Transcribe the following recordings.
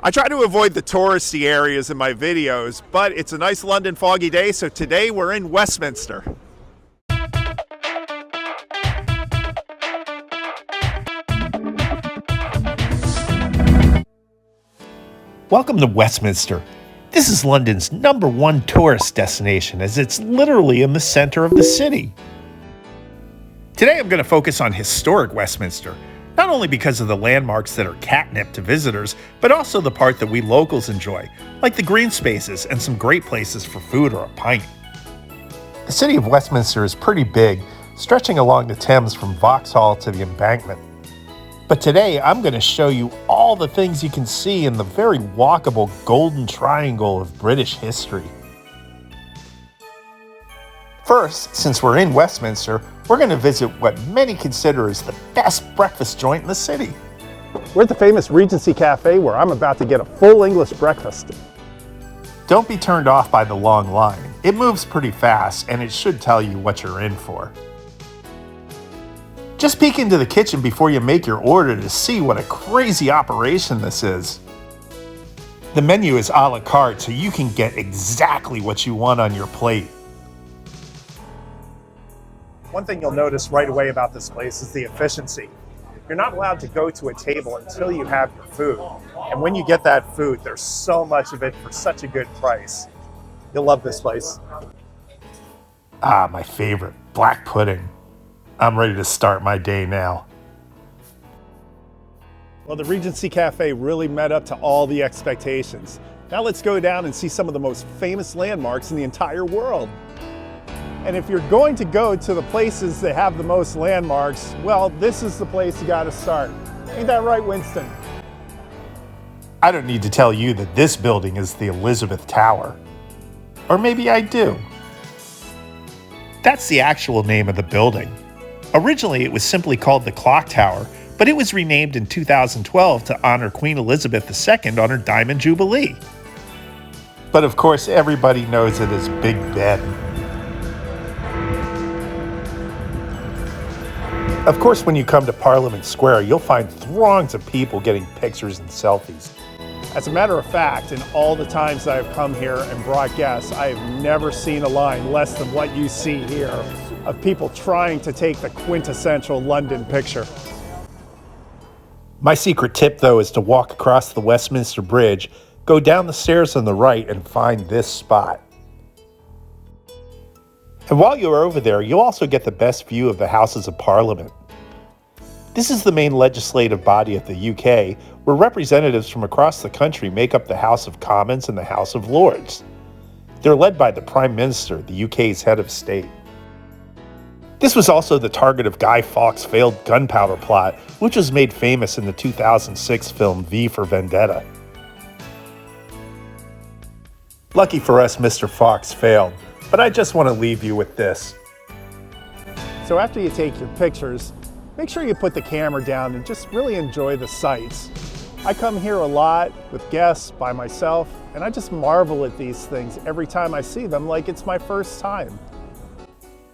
I try to avoid the touristy areas in my videos, but it's a nice London foggy day, so today we're in Westminster. Welcome to Westminster. This is London's #1 tourist destination, as it's literally in the center of the city. Today I'm going to focus on historic Westminster, not only because of the landmarks that are catnip to visitors, but also the part that we locals enjoy, like the green spaces and some great places for food or a pint. The city of Westminster is pretty big, stretching along the Thames from Vauxhall to the Embankment. But today I'm going to show you all the things you can see in the very walkable Golden Triangle of British history. First, since we're in Westminster, we're going to visit what many consider is the best breakfast joint in the city. We're at the famous Regency Cafe, where I'm about to get a full English breakfast. Don't be turned off by the long line. It moves pretty fast, and it should tell you what you're in for. Just peek into the kitchen before you make your order to see what a crazy operation this is. The menu is a la carte, so you can get exactly what you want on your plate. One thing you'll notice right away about this place is the efficiency. You're not allowed to go to a table until you have your food. And when you get that food, there's so much of it for such a good price. You'll love this place. Ah, my favorite, black pudding. I'm ready to start my day now. Well, the Regency Cafe really met up to all the expectations. Now let's go down and see some of the most famous landmarks in the entire world. And if you're going to go to the places that have the most landmarks, well, this is the place you gotta start. Ain't that right, Winston? I don't need to tell you that this building is the Elizabeth Tower. Or maybe I do. That's the actual name of the building. Originally, it was simply called the Clock Tower, but it was renamed in 2012 to honor Queen Elizabeth II on her Diamond Jubilee. But of course, everybody knows it as Big Ben. Of course, when you come to Parliament Square, you'll find throngs of people getting pictures and selfies. As a matter of fact, in all the times I've come here and brought guests, I have never seen a line less than what you see here of people trying to take the quintessential London picture. My secret tip, though, is to walk across the Westminster Bridge, go down the stairs on the right, and find this spot. And while you're over there, you'll also get the best view of the Houses of Parliament. This is the main legislative body of the UK, where representatives from across the country make up the House of Commons and the House of Lords. They're led by the Prime Minister, the UK's head of state. This was also the target of Guy Fawkes' failed gunpowder plot, which was made famous in the 2006 film V for Vendetta. Lucky for us, Mr. Fawkes failed, but I just want to leave you with this. So after you take your pictures, make sure you put the camera down and just really enjoy the sights. I come here a lot with guests, by myself, and I just marvel at these things every time I see them like it's my first time.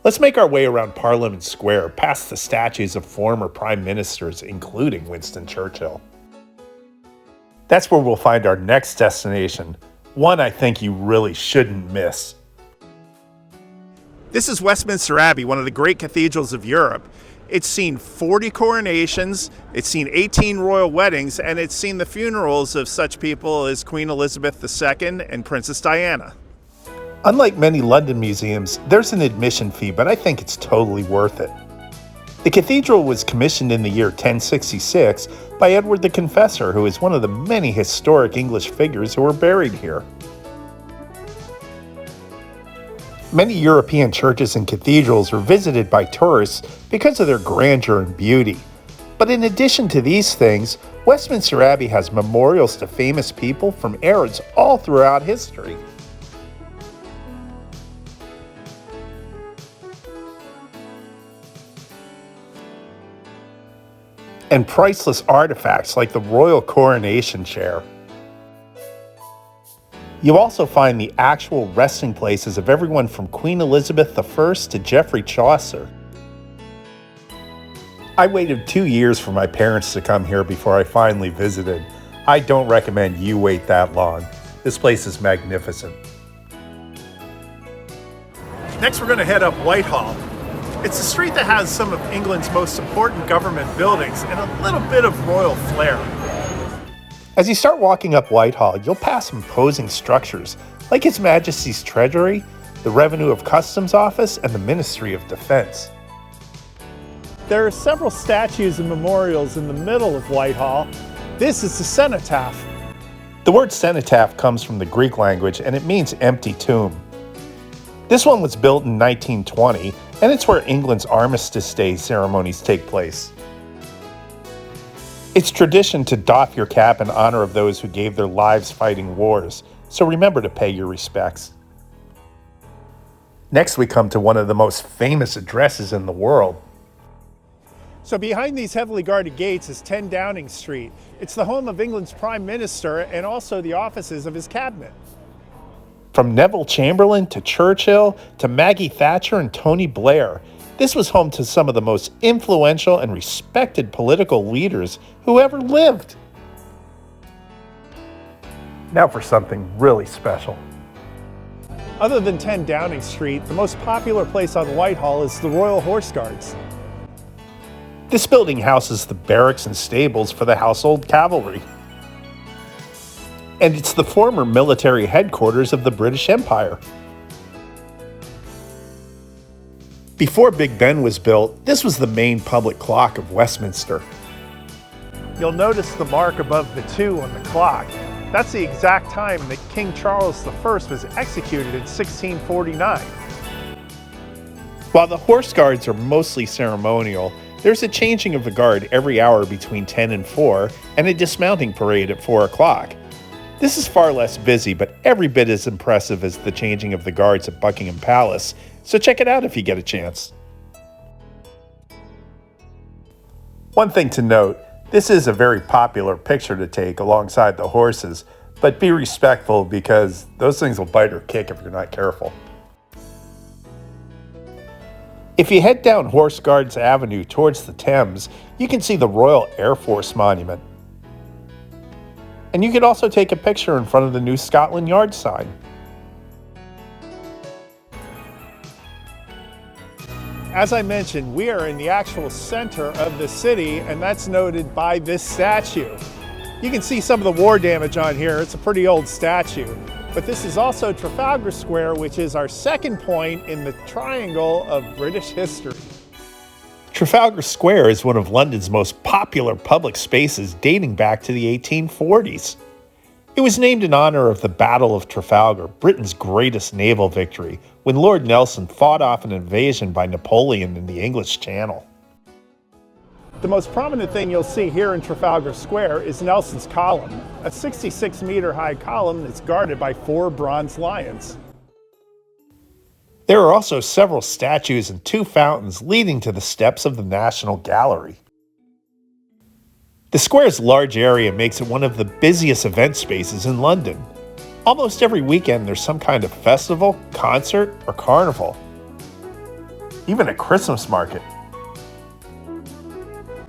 Let's make our way around Parliament Square, past the statues of former prime ministers, including Winston Churchill. That's where we'll find our next destination, one I think you really shouldn't miss. This is Westminster Abbey, one of the great cathedrals of Europe. It's seen 40 coronations, it's seen 18 royal weddings, and it's seen the funerals of such people as Queen Elizabeth II and Princess Diana. Unlike many London museums, there's an admission fee, but I think it's totally worth it. The cathedral was commissioned in the year 1066 by Edward the Confessor, who is one of the many historic English figures who are buried here. Many European churches and cathedrals are visited by tourists because of their grandeur and beauty. But in addition to these things, Westminster Abbey has memorials to famous people from eras all throughout history. And priceless artifacts like the royal coronation chair. You also find the actual resting places of everyone from Queen Elizabeth I to Geoffrey Chaucer. I waited 2 years for my parents to come here before I finally visited. I don't recommend you wait that long. This place is magnificent. Next, we're going to head up Whitehall. It's a street that has some of England's most important government buildings and a little bit of royal flair. As you start walking up Whitehall, you'll pass imposing structures like His Majesty's Treasury, the Revenue of Customs Office, and the Ministry of Defense. There are several statues and memorials in the middle of Whitehall. This is the Cenotaph. The word cenotaph comes from the Greek language and it means empty tomb. This one was built in 1920 and it's where England's Armistice Day ceremonies take place. It's tradition to doff your cap in honor of those who gave their lives fighting wars, so remember to pay your respects. Next we come to one of the most famous addresses in the world. So behind these heavily guarded gates is 10 Downing Street. It's the home of England's Prime Minister and also the offices of his cabinet. From Neville Chamberlain to Churchill to Maggie Thatcher and Tony Blair, this was home to some of the most influential and respected political leaders who ever lived. Now for something really special. Other than 10 Downing Street, the most popular place on Whitehall is the Royal Horse Guards. This building houses the barracks and stables for the household cavalry. And it's the former military headquarters of the British Empire. Before Big Ben was built, this was the main public clock of Westminster. You'll notice the mark above the 2 on the clock. That's the exact time that King Charles I was executed in 1649. While the horse guards are mostly ceremonial, there's a changing of the guard every hour between 10 and 4 and a dismounting parade at 4 o'clock. This is far less busy, but every bit as impressive as the changing of the guards at Buckingham Palace, so check it out if you get a chance. One thing to note, this is a very popular picture to take alongside the horses, but be respectful because those things will bite or kick if you're not careful. If you head down Horse Guards Avenue towards the Thames, you can see the Royal Air Force Monument. And you can also take a picture in front of the new Scotland Yard sign. As I mentioned, we are in the actual center of the city, and that's noted by this statue. You can see some of the war damage on here. It's a pretty old statue. But this is also Trafalgar Square, which is our second point in the triangle of British history. Trafalgar Square is one of London's most popular public spaces dating back to the 1840s. It was named in honor of the Battle of Trafalgar, Britain's greatest naval victory, when Lord Nelson fought off an invasion by Napoleon in the English Channel. The most prominent thing you'll see here in Trafalgar Square is Nelson's Column, a 66-meter high column that's guarded by 4 bronze lions. There are also several statues and 2 fountains leading to the steps of the National Gallery. The square's large area makes it one of the busiest event spaces in London. Almost every weekend there's some kind of festival, concert, or carnival. Even a Christmas market.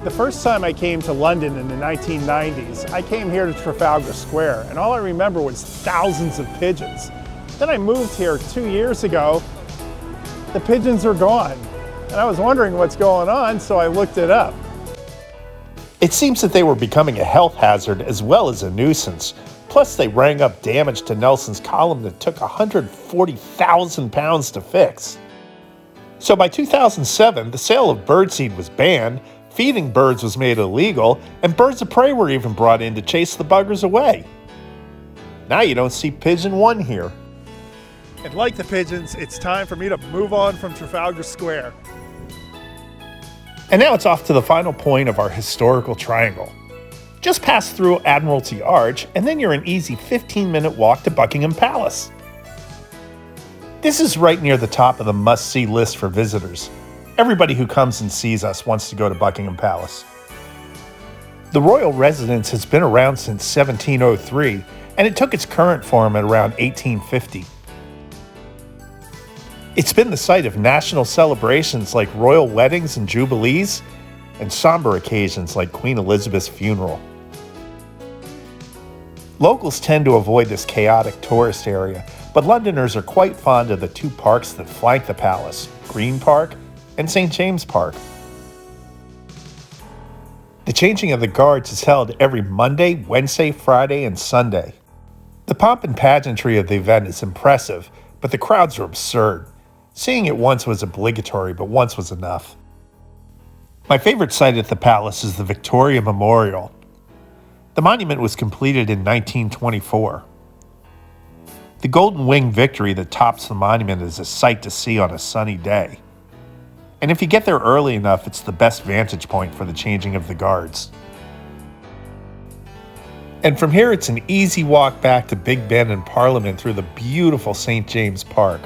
The first time I came to London in the 1990s, I came here to Trafalgar Square, and all I remember was thousands of pigeons. Then I moved here 2 years ago. The pigeons are gone, and I was wondering what's going on, so I looked it up. It seems that they were becoming a health hazard as well as a nuisance. Plus, they rang up damage to Nelson's Column that took £140,000 to fix. So by 2007, the sale of birdseed was banned, feeding birds was made illegal, and birds of prey were even brought in to chase the buggers away. Now you don't see Pigeon 1 here. And like the pigeons, it's time for me to move on from Trafalgar Square. And now it's off to the final point of our historical triangle. Just pass through Admiralty Arch, and then you're an easy 15-minute walk to Buckingham Palace. This is right near the top of the must-see list for visitors. Everybody who comes and sees us wants to go to Buckingham Palace. The royal residence has been around since 1703, and it took its current form at around 1850. It's been the site of national celebrations like royal weddings and jubilees, and somber occasions like Queen Elizabeth's funeral. Locals tend to avoid this chaotic tourist area, but Londoners are quite fond of the two parks that flank the palace, Green Park and St. James Park. The changing of the guards is held every Monday, Wednesday, Friday, and Sunday. The pomp and pageantry of the event is impressive, but the crowds are absurd. Seeing it once was obligatory, but once was enough. My favorite site at the palace is the Victoria Memorial. The monument was completed in 1924. The Golden Wing Victory that tops the monument is a sight to see on a sunny day. And if you get there early enough, it's the best vantage point for the changing of the guards. And from here, it's an easy walk back to Big Ben and Parliament through the beautiful St. James Park.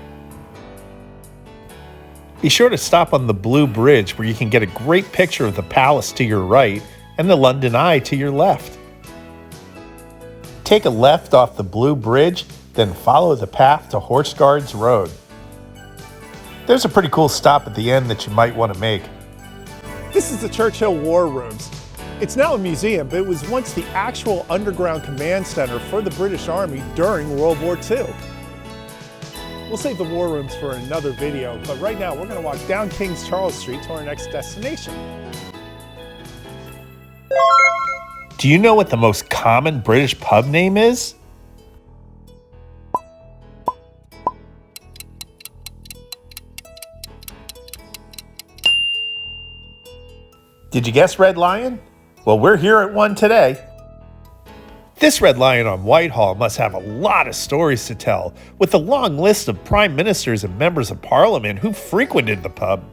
Be sure to stop on the Blue Bridge, where you can get a great picture of the palace to your right and the London Eye to your left. Take a left off the Blue Bridge, then follow the path to Horse Guards Road. There's a pretty cool stop at the end that you might want to make. This is the Churchill War Rooms. It's now a museum, but it was once the actual underground command center for the British Army during World War II. We'll save the war rooms for another video, but right now we're going to walk down King's Charles Street to our next destination. Do you know what the most common British pub name is? Did you guess Red Lion? Well, we're here at one today. This Red Lion on Whitehall must have a lot of stories to tell, with a long list of prime ministers and members of parliament who frequented the pub.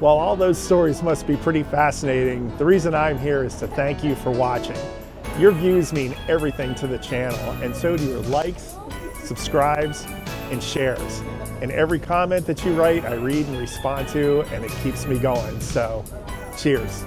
While all those stories must be pretty fascinating, the reason I'm here is to thank you for watching. Your views mean everything to the channel, and so do your likes, subscribes, and shares. And every comment that you write, I read and respond to, and it keeps me going. So, cheers.